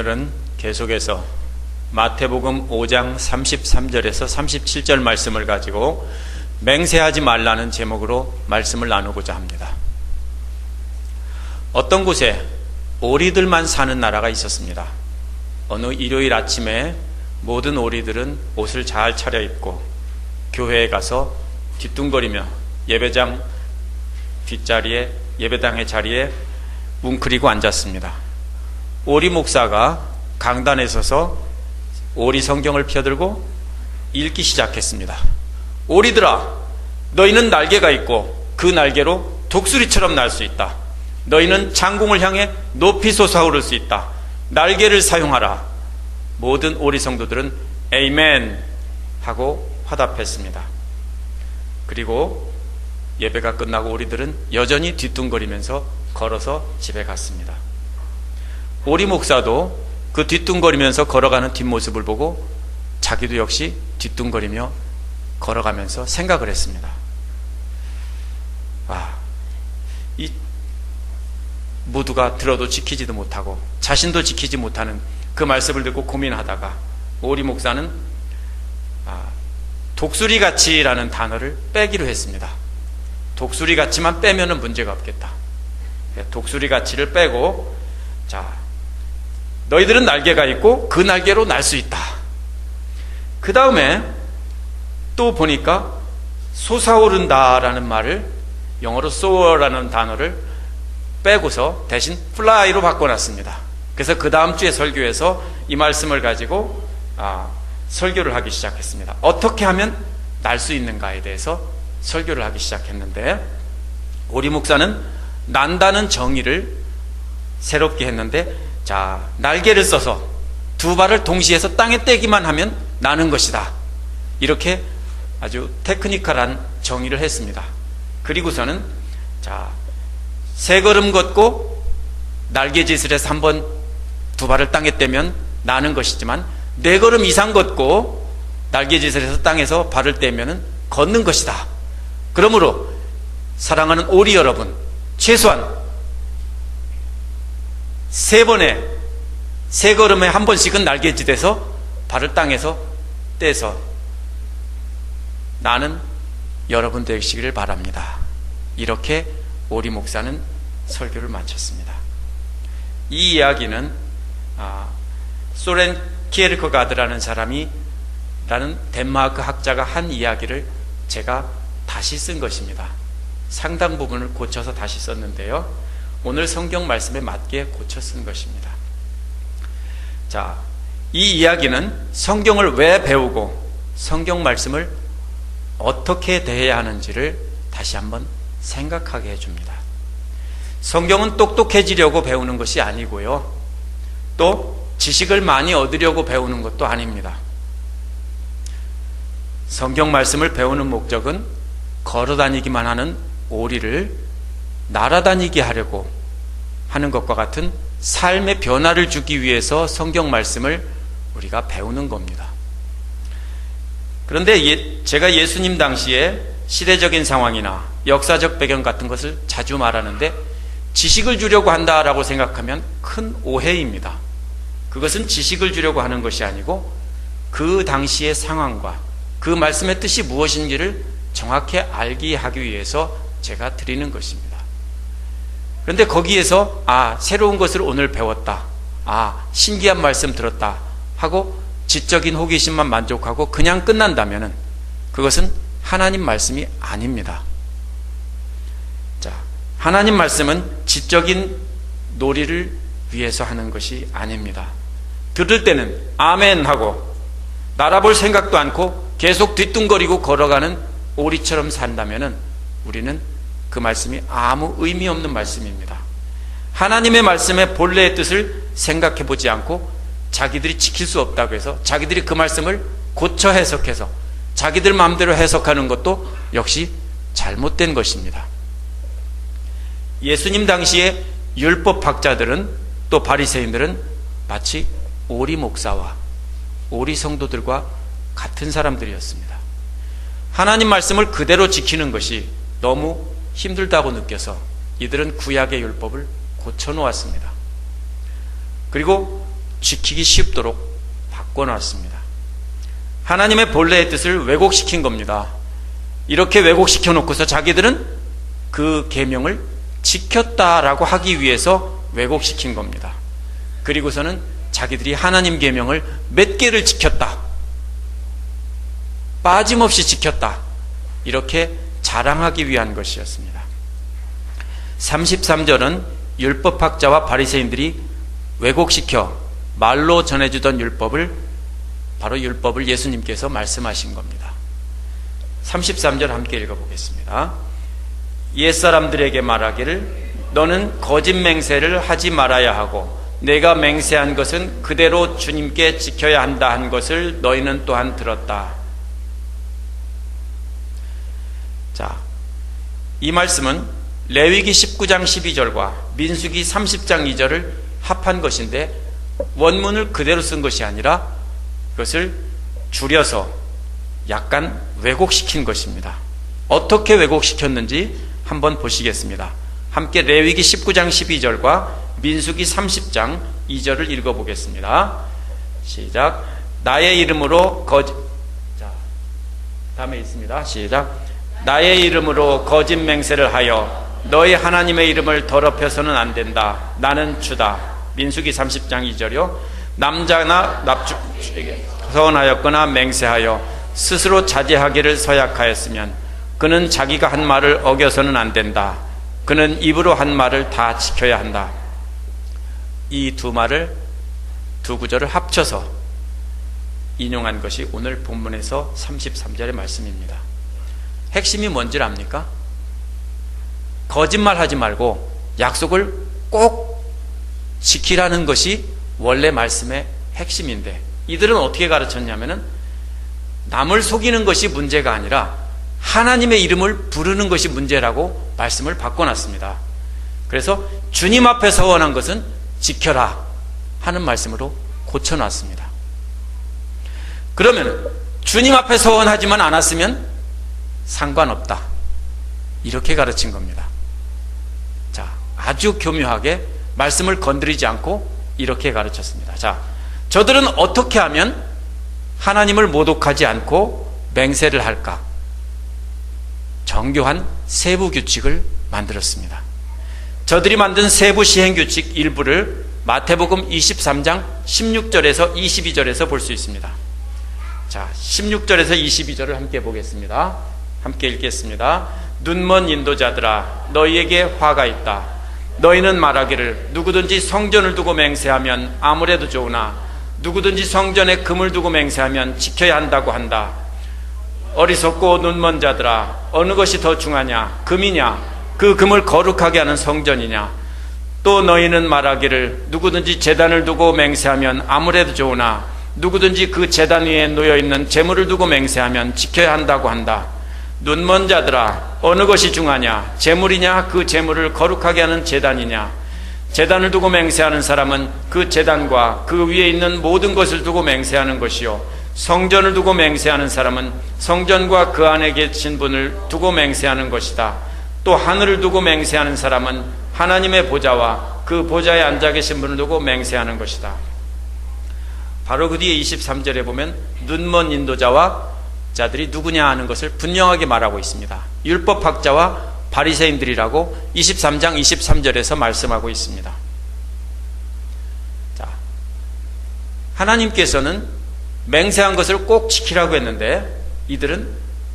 오늘은 계속해서 마태복음 5장 33절에서 37절 말씀을 가지고 맹세하지 말라는 제목으로 말씀을 나누고자 합니다. 어떤 곳에 오리들만 사는 나라가 있었습니다. 어느 일요일 아침에 모든 오리들은 옷을 잘 차려입고 교회에 가서 뒤뚱거리며 예배당 뒷자리에 예배당의 자리에 웅크리고 앉았습니다. 오리 목사가 강단에 서서 오리 성경을 펴들고 읽기 시작했습니다. 오리들아, 너희는 날개가 있고 그 날개로 독수리처럼 날 수 있다. 너희는 장궁을 향해 높이 솟아오를 수 있다. 날개를 사용하라. 모든 오리 성도들은 에이멘 하고 화답했습니다. 그리고 예배가 끝나고 오리들은 여전히 뒤뚱거리면서 걸어서 집에 갔습니다. 오리 목사도 그 뒤뚱거리면서 걸어가는 뒷모습을 보고 자기도 역시 뒤뚱거리며 걸어가면서 생각을 했습니다. 이 모두가 들어도 지키지도 못하고 자신도 지키지 못하는 그 말씀을 듣고 고민하다가 오리 목사는 독수리같이라는 단어를 빼기로 했습니다. 독수리같이만 빼면은 문제가 없겠다. 독수리같이를 빼고, 너희들은 날개가 있고 그 날개로 날 수 있다. 그 다음에 또 보니까 솟아오른다라는 말을, 영어로 soar라는 단어를 빼고서 대신 fly로 바꿔놨습니다. 그래서 그 다음 주에 설교에서 이 말씀을 가지고 설교를 하기 시작했습니다. 어떻게 하면 날 수 있는가에 대해서 설교를 하기 시작했는데, 오리 목사는 난다는 정의를 새롭게 했는데, 날개를 써서 두 발을 동시에 해서 땅에 떼기만 하면 나는 것이다. 이렇게 아주 테크니컬한 정의를 했습니다. 그리고서는 세 걸음 걷고 날개짓을 해서 한번 두 발을 땅에 떼면 나는 것이지만 네 걸음 이상 걷고 날개짓을 해서 땅에서 발을 떼면 걷는 것이다. 그러므로 사랑하는 오리 여러분, 최소한 세 걸음에 한 번씩은 날개짓에서 발을 땅에서 떼서 나는 여러분 되시기를 바랍니다. 이렇게 오리 목사는 설교를 마쳤습니다. 이 이야기는 소렌 키에르케가드라는 라는 덴마크 학자가 한 이야기를 제가 다시 쓴 것입니다. 상당 부분을 고쳐서 다시 썼는데요, 오늘 성경 말씀에 맞게 고쳐 쓴 것입니다. 이 이야기는 성경을 왜 배우고 성경 말씀을 어떻게 대해야 하는지를 다시 한번 생각하게 해줍니다. 성경은 똑똑해지려고 배우는 것이 아니고요, 또 지식을 많이 얻으려고 배우는 것도 아닙니다. 성경 말씀을 배우는 목적은 걸어다니기만 하는 오리를 날아다니게 하려고 하는 것과 같은 삶의 변화를 주기 위해서 성경 말씀을 우리가 배우는 겁니다. 그런데 제가 예수님 당시에 시대적인 상황이나 역사적 배경 같은 것을 자주 말하는데, 지식을 주려고 한다라고 생각하면 큰 오해입니다. 그것은 지식을 주려고 하는 것이 아니고 그 당시의 상황과 그 말씀의 뜻이 무엇인지를 정확히 알게 하기 위해서 제가 드리는 것입니다. 그런데 거기에서 새로운 것을 오늘 배웠다, 신기한 말씀 들었다 하고 지적인 호기심만 만족하고 그냥 끝난다면 그것은 하나님 말씀이 아닙니다. 하나님 말씀은 지적인 놀이를 위해서 하는 것이 아닙니다. 들을 때는 아멘 하고 날아볼 생각도 않고 계속 뒤뚱거리고 걸어가는 오리처럼 산다면 우리는 그 말씀이 아무 의미 없는 말씀입니다. 하나님의 말씀의 본래의 뜻을 생각해 보지 않고 자기들이 지킬 수 없다고 해서 자기들이 그 말씀을 고쳐 해석해서 자기들 마음대로 해석하는 것도 역시 잘못된 것입니다. 예수님 당시에 율법학자들은, 또 바리새인들은 마치 오리 목사와 오리 성도들과 같은 사람들이었습니다. 하나님 말씀을 그대로 지키는 것이 너무 힘들다고 느껴서 이들은 구약의 율법을 고쳐놓았습니다. 그리고 지키기 쉽도록 바꿔놨습니다. 하나님의 본래의 뜻을 왜곡시킨 겁니다. 이렇게 왜곡시켜 놓고서 자기들은 그 계명을 지켰다라고 하기 위해서 왜곡시킨 겁니다. 그리고서는 자기들이 하나님 계명을 몇 개를 지켰다, 빠짐없이 지켰다, 이렇게 자랑하기 위한 것이었습니다. 33절은 율법학자와 바리새인들이 왜곡시켜 말로 전해주던 율법을, 바로 율법을 예수님께서 말씀하신 겁니다. 33절 함께 읽어보겠습니다. 옛사람들에게 말하기를 너는 거짓 맹세를 하지 말아야 하고 내가 맹세한 것은 그대로 주님께 지켜야 한다 한 것을 너희는 또한 들었다. 자, 이 말씀은 레위기 19장 12절과 민수기 30장 2절을 합한 것인데 원문을 그대로 쓴 것이 아니라 그것을 줄여서 약간 왜곡시킨 것입니다. 어떻게 왜곡시켰는지 한번 보시겠습니다. 함께 레위기 19장 12절과 민수기 30장 2절을 읽어보겠습니다. 시작. 나의 이름으로 자, 다음에 있습니다. 시작. 나의 이름으로 거짓 맹세를 하여 너희 하나님의 이름을 더럽혀서는 안 된다. 나는 주다. 민수기 30장 2절이요. 남자나 납주에게 서원하였거나 맹세하여 스스로 자제하기를 서약하였으면 그는 자기가 한 말을 어겨서는 안 된다. 그는 입으로 한 말을 다 지켜야 한다. 이 두 말을, 두 구절을 합쳐서 인용한 것이 오늘 본문에서 33절의 말씀입니다. 핵심이 뭔지 압니까? 거짓말 하지 말고 약속을 꼭 지키라는 것이 원래 말씀의 핵심인데, 이들은 어떻게 가르쳤냐면은 남을 속이는 것이 문제가 아니라 하나님의 이름을 부르는 것이 문제라고 말씀을 바꿔놨습니다. 그래서 주님 앞에 서원한 것은 지켜라 하는 말씀으로 고쳐놨습니다. 그러면 주님 앞에 서원하지만 않았으면 상관없다, 이렇게 가르친 겁니다. 자, 아주 교묘하게 말씀을 건드리지 않고 이렇게 가르쳤습니다. 자, 저들은 어떻게 하면 하나님을 모독하지 않고 맹세를 할까? 정교한 세부 규칙을 만들었습니다. 저들이 만든 세부 시행 규칙 일부를 마태복음 23장 16절에서 22절에서 볼 수 있습니다. 자, 16절에서 22절을 함께 보겠습니다. 함께 읽겠습니다. 눈먼 인도자들아, 너희에게 화가 있다. 너희는 말하기를 누구든지 성전을 두고 맹세하면 아무래도 좋으나 누구든지 성전에 금을 두고 맹세하면 지켜야 한다고 한다. 어리석고 눈먼 자들아, 어느 것이 더 중하냐? 금이냐? 그 금을 거룩하게 하는 성전이냐? 또 너희는 말하기를 누구든지 제단을 두고 맹세하면 아무래도 좋으나 누구든지 그 제단 위에 놓여있는 제물을 두고 맹세하면 지켜야 한다고 한다. 눈먼 자들아, 어느 것이 중하냐? 제물이냐? 그 제물을 거룩하게 하는 제단이냐? 제단을 두고 맹세하는 사람은 그 제단과 그 위에 있는 모든 것을 두고 맹세하는 것이요, 성전을 두고 맹세하는 사람은 성전과 그 안에 계신 분을 두고 맹세하는 것이다. 또 하늘을 두고 맹세하는 사람은 하나님의 보좌와 그 보좌에 앉아 계신 분을 두고 맹세하는 것이다. 바로 그 뒤에 23절에 보면 눈먼 인도자와 자들이 누구냐 하는 것을 분명하게 말하고 있습니다. 율법학자와 바리새인들이라고 23장 23절에서 말씀하고 있습니다. 자, 하나님께서는 맹세한 것을 꼭 지키라고 했는데 이들은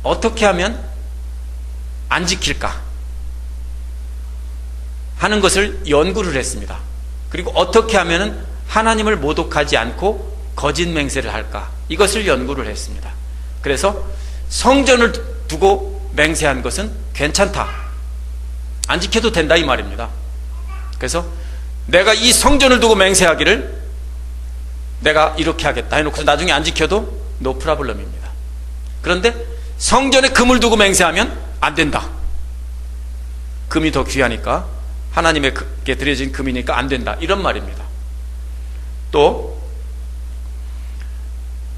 어떻게 하면 안 지킬까 하는 것을 연구를 했습니다. 그리고 어떻게 하면 하나님을 모독하지 않고 거짓 맹세를 할까, 이것을 연구를 했습니다. 그래서 성전을 두고 맹세한 것은 괜찮다, 안 지켜도 된다, 이 말입니다. 그래서 내가 이 성전을 두고 맹세하기를 내가 이렇게 하겠다 해놓고 나중에 안 지켜도 노 프라블럼입니다. 그런데 성전에 금을 두고 맹세하면 안 된다. 금이 더 귀하니까, 하나님에게 드려진 금이니까 안 된다, 이런 말입니다. 또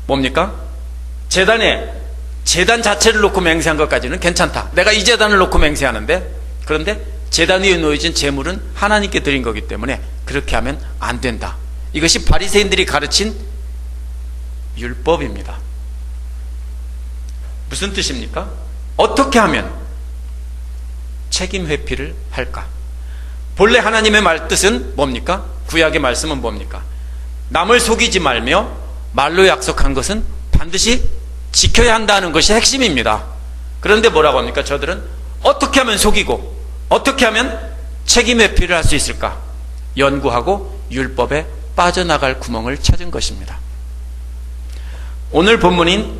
뭡니까? 제단 자체를 놓고 맹세한 것까지는 괜찮다. 내가 이 제단을 놓고 맹세하는데, 그런데 제단 위에 놓여진 제물은 하나님께 드린 거기 때문에 그렇게 하면 안 된다. 이것이 바리새인들이 가르친 율법입니다. 무슨 뜻입니까? 어떻게 하면 책임 회피를 할까? 본래 하나님의 말뜻은 뭡니까? 구약의 말씀은 뭡니까? 남을 속이지 말며 말로 약속한 것은 반드시 지켜야 한다는 것이 핵심입니다. 그런데 뭐라고 합니까? 저들은 어떻게 하면 속이고 어떻게 하면 책임 회피를 할 수 있을까? 연구하고 율법에 빠져나갈 구멍을 찾은 것입니다. 오늘 본문인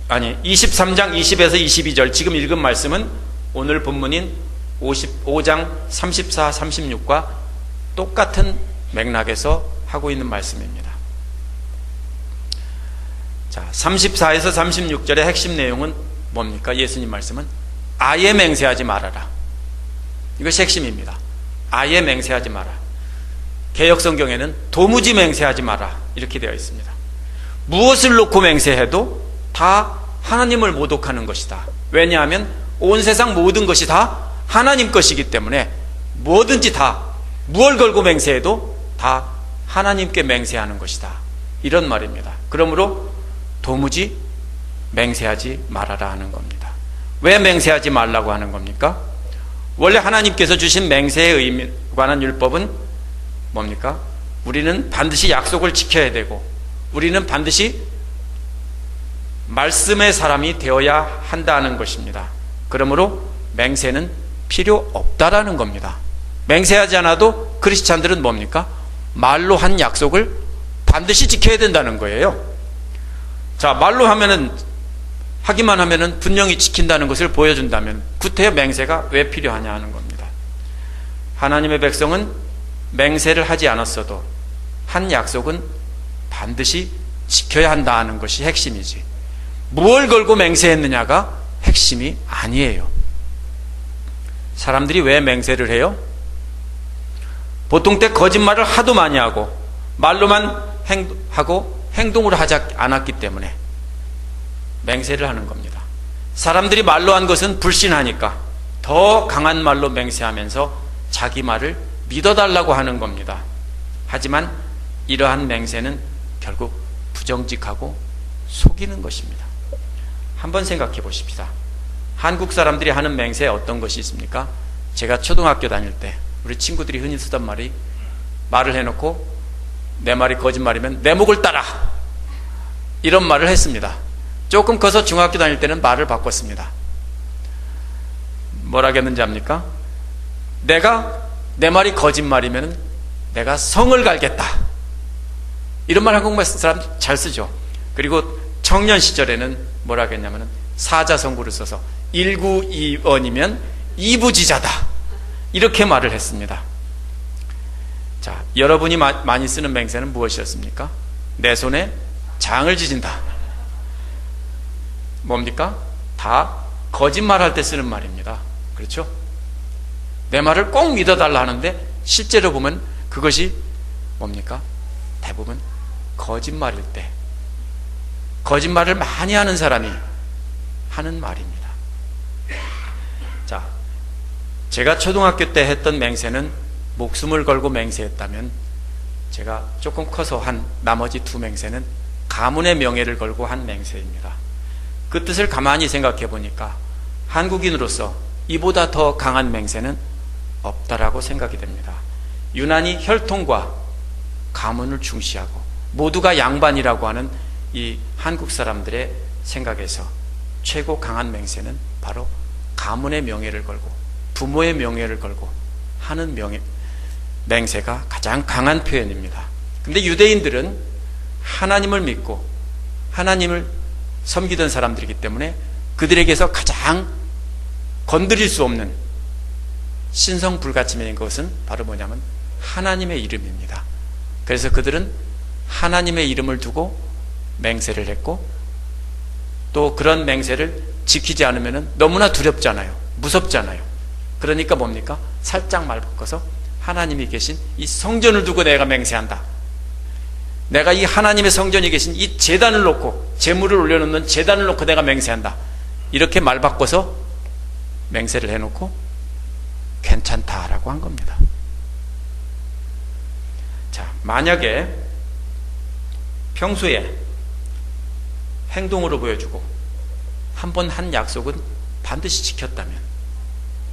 23장 20에서 22절 지금 읽은 말씀은 오늘 본문인 55장 34, 36과 똑같은 맥락에서 하고 있는 말씀입니다. 자, 34에서 36절의 핵심 내용은 뭡니까? 예수님 말씀은 아예 맹세하지 말아라. 이것이 핵심입니다. 아예 맹세하지 마라. 개역성경에는 도무지 맹세하지 마라 이렇게 되어 있습니다. 무엇을 놓고 맹세해도 다 하나님을 모독하는 것이다. 왜냐하면 온 세상 모든 것이 다 하나님 것이기 때문에 뭐든지 다 무엇을 걸고 맹세해도 다 하나님께 맹세하는 것이다. 이런 말입니다. 그러므로 도무지 맹세하지 말아라 하는 겁니다. 왜 맹세하지 말라고 하는 겁니까? 원래 하나님께서 주신 맹세에 관한 율법은 뭡니까? 우리는 반드시 약속을 지켜야 되고 우리는 반드시 말씀의 사람이 되어야 한다는 것입니다. 그러므로 맹세는 필요 없다라는 겁니다. 맹세하지 않아도 크리스찬들은 뭡니까? 말로 한 약속을 반드시 지켜야 된다는 거예요. 자, 말로 하기만 하면은 분명히 지킨다는 것을 보여준다면 구태여 맹세가 왜 필요하냐 하는 겁니다. 하나님의 백성은 맹세를 하지 않았어도 한 약속은 반드시 지켜야 한다는 것이 핵심이지 무엇을 걸고 맹세했느냐가 핵심이 아니에요. 사람들이 왜 맹세를 해요? 보통 때 거짓말을 하도 많이 하고 말로만 하고 행동으로 하지 않았기 때문에 맹세를 하는 겁니다. 사람들이 말로 한 것은 불신하니까 더 강한 말로 맹세하면서 자기 말을 믿어달라고 하는 겁니다. 하지만 이러한 맹세는 결국 부정직하고 속이는 것입니다. 한번 생각해 보십시다. 한국 사람들이 하는 맹세에 어떤 것이 있습니까? 제가 초등학교 다닐 때 우리 친구들이 흔히 쓰던 말을 해놓고 내 말이 거짓말이면 내 목을 따라 이런 말을 했습니다. 조금 커서 중학교 다닐 때는 말을 바꿨습니다. 뭐라고 했는지 압니까? 내 말이 거짓말이면 내가 성을 갈겠다. 이런 말 한국말 사람 잘 쓰죠. 그리고 청년 시절에는 뭐라고 했냐면 사자성구를 써서 1구2원이면 이부지자다. 이렇게 말을 했습니다. 자, 여러분이 많이 쓰는 맹세는 무엇이었습니까? 내 손에 장을 지진다. 뭡니까? 다 거짓말할 때 쓰는 말입니다. 그렇죠? 내 말을 꼭 믿어달라 하는데 실제로 보면 그것이 뭡니까? 대부분 거짓말일 때 거짓말을 많이 하는 사람이 하는 말입니다. 자, 제가 초등학교 때 했던 맹세는 목숨을 걸고 맹세했다면 제가 조금 커서 한 나머지 두 맹세는 가문의 명예를 걸고 한 맹세입니다. 그 뜻을 가만히 생각해 보니까 한국인으로서 이보다 더 강한 맹세는 없다라고 생각이 됩니다. 유난히 혈통과 가문을 중시하고 모두가 양반이라고 하는 이 한국 사람들의 생각에서 최고 강한 맹세는 바로 가문의 명예를 걸고 부모의 명예를 걸고 하는 맹세가 가장 강한 표현입니다. 근데 유대인들은 하나님을 믿고 하나님을 섬기던 사람들이기 때문에 그들에게서 가장 건드릴 수 없는 신성불가침인 것은 바로 뭐냐면 하나님의 이름입니다. 그래서 그들은 하나님의 이름을 두고 맹세를 했고 또 그런 맹세를 지키지 않으면 너무나 두렵잖아요. 무섭잖아요. 그러니까 뭡니까? 살짝 말 바꿔서 하나님이 계신 이 성전을 두고 내가 맹세한다. 내가 이 하나님의 성전이 계신 이 제단을 놓고 제물을 올려놓는 제단을 놓고 내가 맹세한다. 이렇게 말 바꿔서 맹세를 해놓고 괜찮다라고 한 겁니다. 자, 만약에 평소에 행동으로 보여주고 한 번 한 약속은 반드시 지켰다면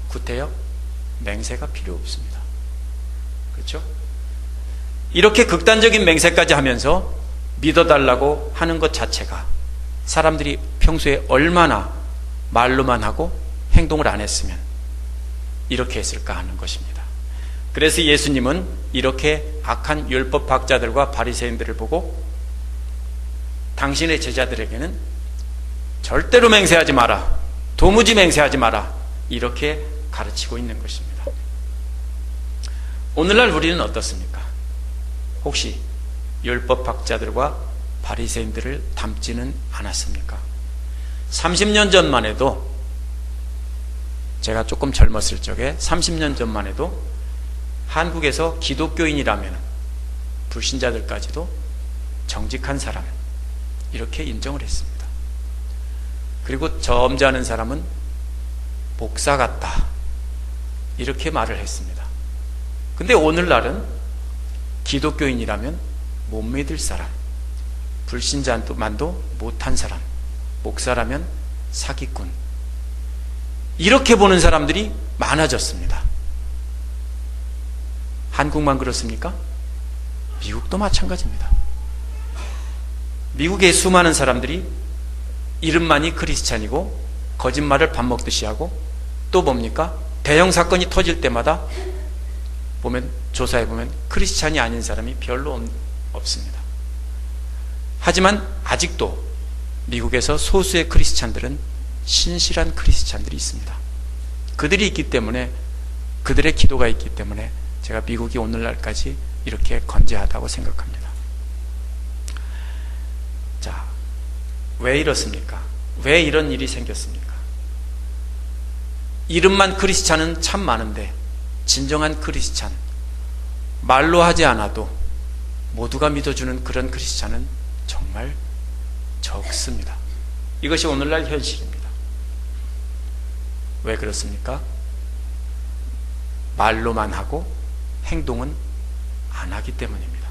구태여 맹세가 필요 없습니다. 그렇죠? 이렇게 극단적인 맹세까지 하면서 믿어달라고 하는 것 자체가 사람들이 평소에 얼마나 말로만 하고 행동을 안 했으면 이렇게 했을까 하는 것입니다. 그래서 예수님은 이렇게 악한 율법 학자들과 바리새인들을 보고 당신의 제자들에게는 절대로 맹세하지 마라, 도무지 맹세하지 마라, 이렇게 가르치고 있는 것입니다. 오늘날 우리는 어떻습니까? 혹시 율법 학자들과 바리새인들을 닮지는 않았습니까? 30년 전만 해도, 제가 조금 젊었을 적에 30년 전만 해도 한국에서 기독교인이라면 불신자들까지도 정직한 사람, 이렇게 인정을 했습니다. 그리고 점잖은 사람은 목사 같다, 이렇게 말을 했습니다. 근데 오늘날은 기독교인이라면 못 믿을 사람, 불신자만도 못한 사람, 목사라면 사기꾼, 이렇게 보는 사람들이 많아졌습니다. 한국만 그렇습니까? 미국도 마찬가지입니다. 미국의 수많은 사람들이 이름만이 크리스찬이고 거짓말을 밥 먹듯이 하고, 또 뭡니까? 대형 사건이 터질 때마다 보면, 조사해 보면 크리스찬이 아닌 사람이 별로 없습니다. 하지만 아직도 미국에서 소수의 크리스찬들은 신실한 크리스찬들이 있습니다. 그들이 있기 때문에, 그들의 기도가 있기 때문에 제가 미국이 오늘날까지 이렇게 건재하다고 생각합니다. 자, 왜 이렇습니까? 왜 이런 일이 생겼습니까? 이름만 크리스찬은 참 많은데 진정한 크리스찬, 말로 하지 않아도 모두가 믿어주는 그런 크리스찬은 정말 적습니다. 이것이 오늘날 현실입니다. 왜 그렇습니까? 말로만 하고 행동은 안 하기 때문입니다.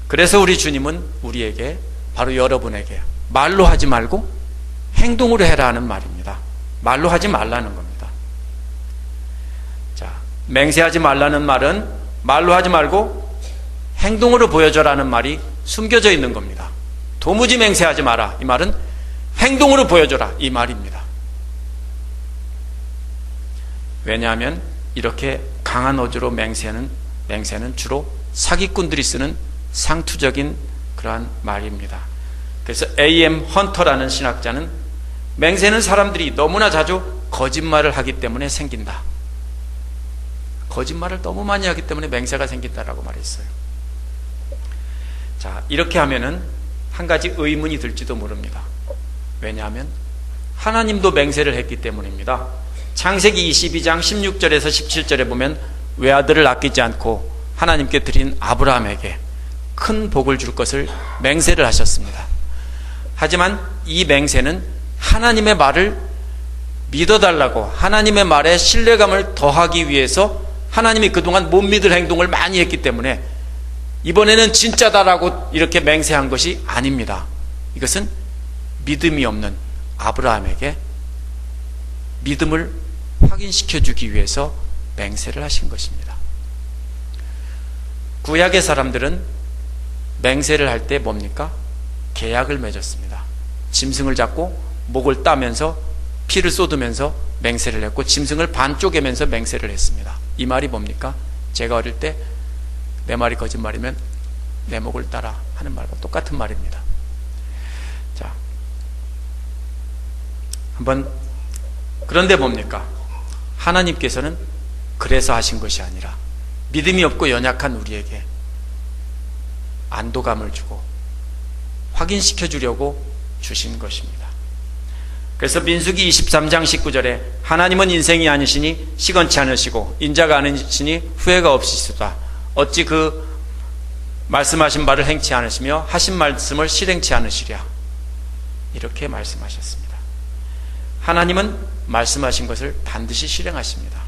그래서 우리 주님은 우리에게, 바로 여러분에게 말로 하지 말고 행동으로 해라 하는 말입니다. 말로 하지 말라는 겁니다. 자, 맹세하지 말라는 말은 말로 하지 말고 행동으로 보여줘라는 말이 숨겨져 있는 겁니다. 도무지 맹세하지 마라, 이 말은 행동으로 보여줘라, 이 말입니다. 왜냐하면 이렇게 강한 어조로 맹세는 주로 사기꾼들이 쓰는 상투적인 그러한 말입니다. 그래서 A.M. 헌터라는 신학자는 맹세는 사람들이 너무나 자주 거짓말을 하기 때문에 생긴다. 거짓말을 너무 많이 하기 때문에 맹세가 생긴다라고 말했어요. 자, 이렇게 하면은 한 가지 의문이 들지도 모릅니다. 왜냐하면 하나님도 맹세를 했기 때문입니다. 창세기 22장 16절에서 17절에 보면 외아들을 아끼지 않고 하나님께 드린 아브라함에게 큰 복을 줄 것을 맹세를 하셨습니다. 하지만 이 맹세는 하나님의 말을 믿어달라고, 하나님의 말에 신뢰감을 더하기 위해서 하나님이 그동안 못 믿을 행동을 많이 했기 때문에 이번에는 진짜다라고 이렇게 맹세한 것이 아닙니다. 이것은 믿음이 없는 아브라함에게 믿음을 확인시켜 주기 위해서 맹세를 하신 것입니다. 구약의 사람들은 맹세를 할 때 뭡니까? 계약을 맺었습니다. 짐승을 잡고 목을 따면서 피를 쏟으면서 맹세를 했고, 짐승을 반 쪼개면서 맹세를 했습니다. 이 말이 뭡니까? 제가 어릴 때 내 말이 거짓말이면 내 목을 따라 하는 말과 똑같은 말입니다. 자, 한번, 그런데 뭡니까? 하나님께서는 그래서 하신 것이 아니라 믿음이 없고 연약한 우리에게 안도감을 주고 확인시켜 주려고 주신 것입니다. 그래서 민수기 23장 19절에 하나님은 인생이 아니시니 시건치 않으시고 인자가 아니시니 후회가 없으시도다. 어찌 그 말씀하신 바를 행치 않으시며 하신 말씀을 실행치 않으시랴. 이렇게 말씀하셨습니다. 하나님은 말씀하신 것을 반드시 실행하십니다.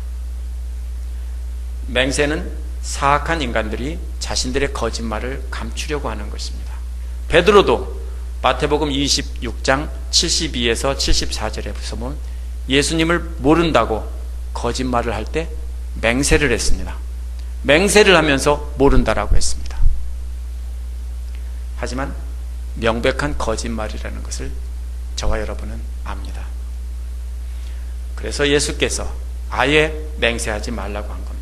맹세는 사악한 인간들이 자신들의 거짓말을 감추려고 하는 것입니다. 베드로도 마태복음 26장 72에서 74절에 보면 예수님을 모른다고 거짓말을 할 때 맹세를 했습니다. 맹세를 하면서 모른다라고 했습니다. 하지만 명백한 거짓말이라는 것을 저와 여러분은 압니다. 그래서 예수께서 아예 맹세하지 말라고 한 겁니다.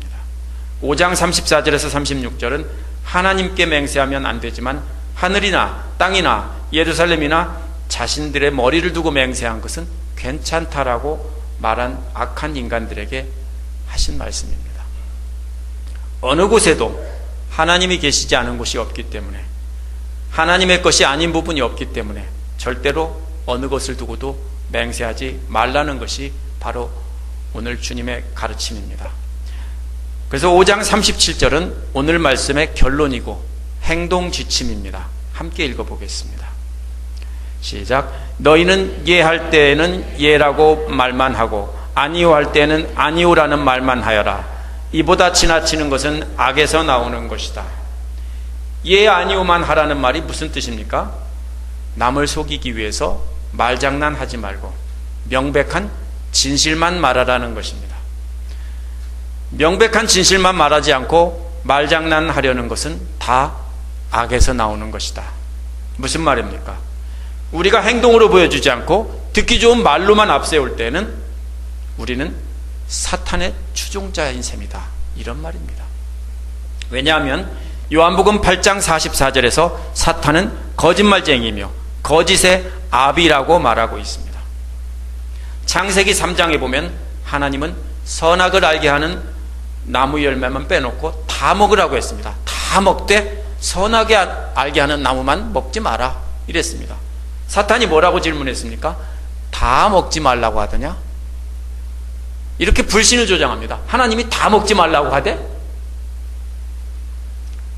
5장 34절에서 36절은 하나님께 맹세하면 안 되지만 하늘이나 땅이나 예루살렘이나 자신들의 머리를 두고 맹세한 것은 괜찮다라고 말한 악한 인간들에게 하신 말씀입니다. 어느 곳에도 하나님이 계시지 않은 곳이 없기 때문에, 하나님의 것이 아닌 부분이 없기 때문에 절대로 어느 것을 두고도 맹세하지 말라는 것이 바로 오늘 주님의 가르침입니다. 그래서 5장 37절은 오늘 말씀의 결론이고 행동 지침입니다. 함께 읽어보겠습니다. 시작. 너희는 예할 때에는 예라고 말만 하고 아니오 할 때에는 아니오라는 말만 하여라. 이보다 지나치는 것은 악에서 나오는 것이다. 예 아니오만 하라는 말이 무슨 뜻입니까? 남을 속이기 위해서 말장난하지 말고 명백한 진실만 말하라는 것입니다. 명백한 진실만 말하지 않고 말장난하려는 것은 다 악에서 나오는 것이다. 무슨 말입니까? 우리가 행동으로 보여주지 않고 듣기 좋은 말로만 앞세울 때는 우리는 사탄의 추종자인 셈이다, 이런 말입니다. 왜냐하면 요한복음 8장 44절에서 사탄은 거짓말쟁이며 거짓의 아비라고 말하고 있습니다. 창세기 3장에 보면 하나님은 선악을 알게 하는 나무 열매만 빼놓고 다 먹으라고 했습니다. 다 먹되 선하게 알게 하는 나무만 먹지 마라 이랬습니다. 사탄이 뭐라고 질문했습니까? 다 먹지 말라고 하더냐? 이렇게 불신을 조장합니다. 하나님이 다 먹지 말라고 하되?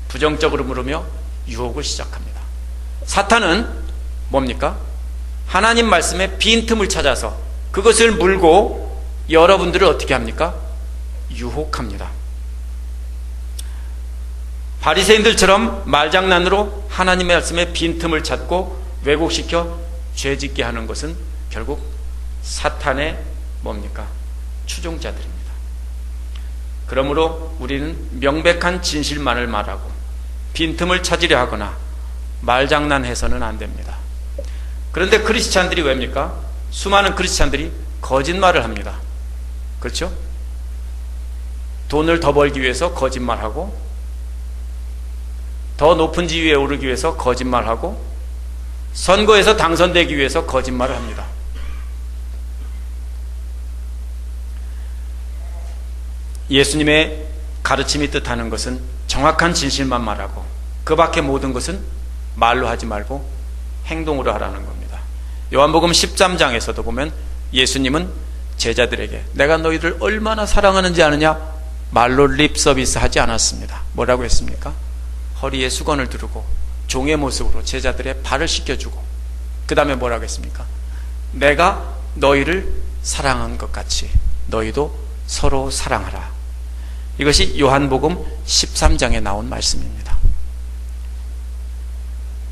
부정적으로 물으며 유혹을 시작합니다. 사탄은 뭡니까? 하나님 말씀에 빈틈을 찾아서 그것을 물고 여러분들을 어떻게 합니까? 유혹합니다. 바리새인들처럼 말장난으로 하나님의 말씀에 빈틈을 찾고 왜곡시켜 죄짓게 하는 것은 결국 사탄의 뭡니까? 추종자들입니다. 그러므로 우리는 명백한 진실만을 말하고 빈틈을 찾으려 하거나 말장난해서는 안 됩니다. 그런데 크리스찬들이 왜입니까? 수많은 크리스찬들이 거짓말을 합니다. 그렇죠? 돈을 더 벌기 위해서 거짓말하고, 더 높은 지위에 오르기 위해서 거짓말하고, 선거에서 당선되기 위해서 거짓말을 합니다. 예수님의 가르침이 뜻하는 것은 정확한 진실만 말하고 그 밖의 모든 것은 말로 하지 말고 행동으로 하라는 겁니다. 요한복음 13장에서도 보면 예수님은 제자들에게 내가 너희를 얼마나 사랑하는지 아느냐? 말로 립 서비스 하지 않았습니다. 뭐라고 했습니까? 허리에 수건을 두르고 종의 모습으로 제자들의 발을 씻겨주고, 그 다음에 뭐라고 했습니까? 내가 너희를 사랑한 것 같이 너희도 서로 사랑하라. 이것이 요한복음 13장에 나온 말씀입니다.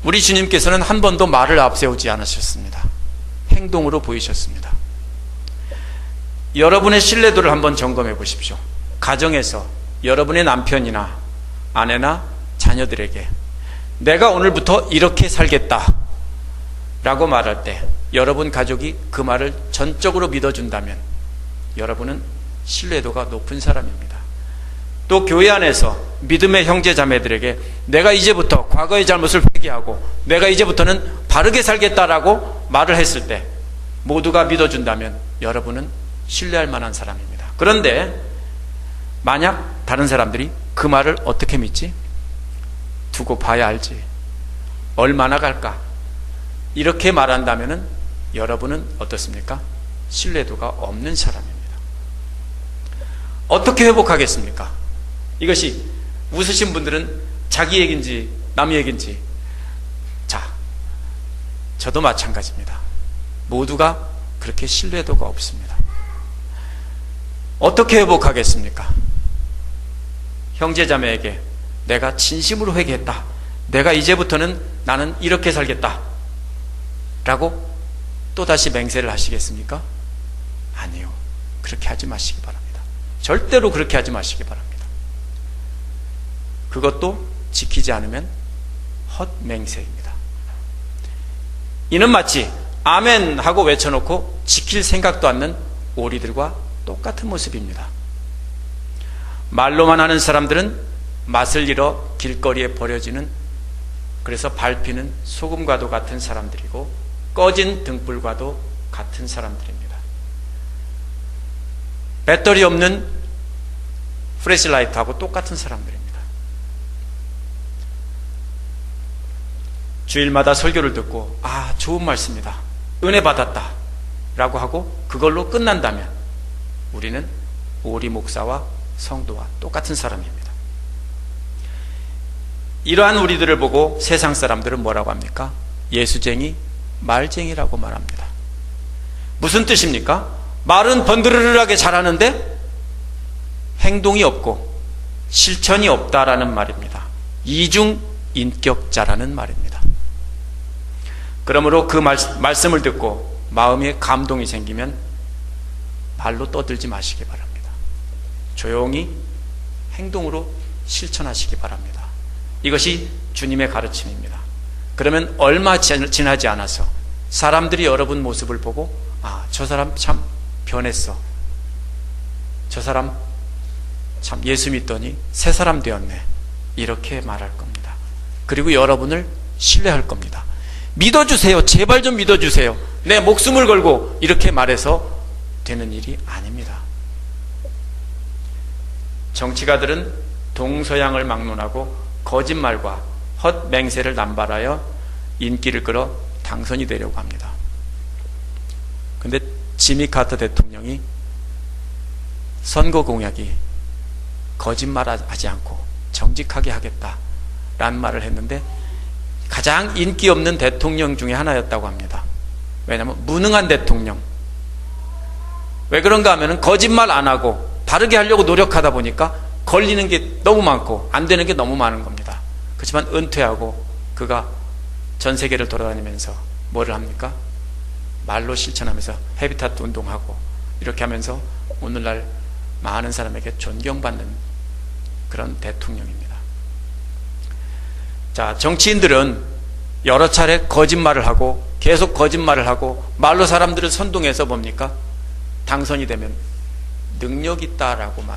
우리 주님께서는 한 번도 말을 앞세우지 않으셨습니다. 행동으로 보이셨습니다. 여러분의 신뢰도를 한번 점검해 보십시오. 가정에서 여러분의 남편이나 아내나 자녀들에게 내가 오늘부터 이렇게 살겠다 라고 말할 때 여러분 가족이 그 말을 전적으로 믿어준다면 여러분은 신뢰도가 높은 사람입니다. 또 교회 안에서 믿음의 형제 자매들에게 내가 이제부터 과거의 잘못을 회개하고 내가 이제부터는 바르게 살겠다라고 말을 했을 때 모두가 믿어준다면 여러분은 신뢰할 만한 사람입니다. 그런데 만약 다른 사람들이 그 말을 어떻게 믿지? 두고 봐야 알지. 얼마나 갈까? 이렇게 말한다면 여러분은 어떻습니까? 신뢰도가 없는 사람입니다. 어떻게 회복하겠습니까? 이것이 웃으신 분들은 자기 얘기인지 남 얘기인지, 자, 저도 마찬가지입니다. 모두가 그렇게 신뢰도가 없습니다. 어떻게 회복하겠습니까? 형제자매에게 내가 진심으로 회개했다. 내가 이제부터는 나는 이렇게 살겠다. 라고 또다시 맹세를 하시겠습니까? 아니요. 그렇게 하지 마시기 바랍니다. 절대로 그렇게 하지 마시기 바랍니다. 그것도 지키지 않으면 헛맹세입니다. 이는 마치 아멘 하고 외쳐놓고 지킬 생각도 않는 오리들과 똑같은 모습입니다. 말로만 하는 사람들은 맛을 잃어 길거리에 버려지는, 그래서 밟히는 소금과도 같은 사람들이고 꺼진 등불과도 같은 사람들입니다. 배터리 없는 플래시라이트하고 똑같은 사람들입니다. 주일마다 설교를 듣고 좋은 말씀이다, 은혜 받았다 라고 하고 그걸로 끝난다면 우리는 오리 목사와 성도와 똑같은 사람입니다. 이러한 우리들을 보고 세상 사람들은 뭐라고 합니까? 예수쟁이, 말쟁이라고 말합니다. 무슨 뜻입니까? 말은 번드르르하게 잘하는데 행동이 없고 실천이 없다라는 말입니다. 이중인격자라는 말입니다. 그러므로 그 말씀을 듣고 마음에 감동이 생기면 말로 떠들지 마시기 바랍니다. 조용히 행동으로 실천하시기 바랍니다. 이것이 주님의 가르침입니다. 그러면 얼마 지나지 않아서 사람들이 여러분 모습을 보고 저 사람 참 변했어, 저 사람 참 예수 믿더니 새 사람 되었네, 이렇게 말할 겁니다. 그리고 여러분을 신뢰할 겁니다. 믿어주세요, 제발 좀 믿어주세요, 내 목숨을 걸고, 이렇게 말해서 되는 일이 아닙니다. 정치가들은 동서양을 막론하고 거짓말과 헛맹세를 남발하여 인기를 끌어 당선이 되려고 합니다. 그런데 지미 카터 대통령이 선거 공약이 거짓말하지 않고 정직하게 하겠다라는 말을 했는데 가장 인기 없는 대통령 중에 하나였다고 합니다. 왜냐하면 무능한 대통령. 왜 그런가 하면 거짓말 안 하고 바르게 하려고 노력하다 보니까 걸리는 게 너무 많고 안 되는 게 너무 많은 겁니다. 그렇지만 은퇴하고 그가 전 세계를 돌아다니면서 뭐를 합니까? 말로 실천하면서 헤비타트 운동하고 이렇게 하면서 오늘날 많은 사람에게 존경받는 그런 대통령입니다. 자, 정치인들은 여러 차례 거짓말을 하고 계속 거짓말을 하고 말로 사람들을 선동해서 뭡니까? 당선이 되면 능력 있다라고 말.